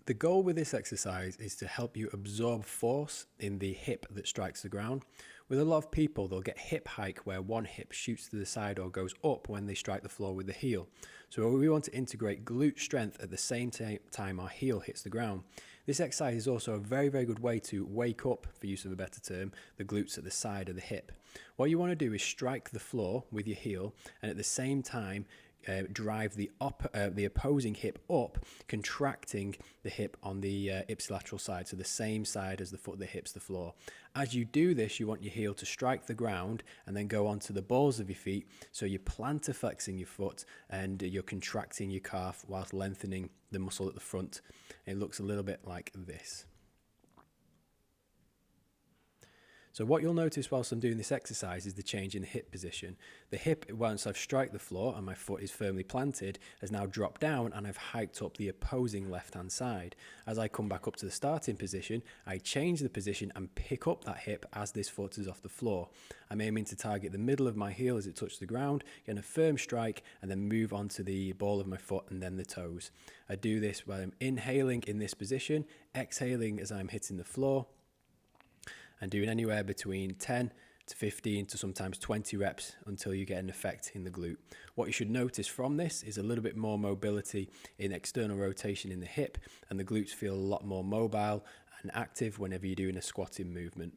The goal with this exercise is to help you absorb force in the hip that strikes the ground. With a lot of people, they'll get hip hike where one hip shoots to the side or goes up when they strike the floor with the heel. So we want to integrate glute strength at the same time our heel hits the ground. This exercise is also a very, very good way to wake up, for use of a better term, the glutes at the side of the hip. What you want to do is strike the floor with your heel and at the same time drive the opposing hip up, contracting the hip on the ipsilateral side, so the same side as the foot that hits the floor. As you do this, you want your heel to strike the ground and then go onto the balls of your feet, so you're plantar flexing your foot and you're contracting your calf whilst lengthening the muscle at the front. It looks a little bit like this. So what you'll notice whilst I'm doing this exercise is the change in the hip position. The hip, once I've struck the floor and my foot is firmly planted, has now dropped down and I've hiked up the opposing left-hand side. As I come back up to the starting position, I change the position and pick up that hip as this foot is off the floor. I'm aiming to target the middle of my heel as it touches the ground, get a firm strike, and then move on to the ball of my foot and then the toes. I do this while I'm inhaling in this position, exhaling as I'm hitting the floor, and doing anywhere between 10 to 15 to sometimes 20 reps until you get an effect in the glute. What you should notice from this is a little bit more mobility in external rotation in the hip, and the glutes feel a lot more mobile and active whenever you're doing a squatting movement.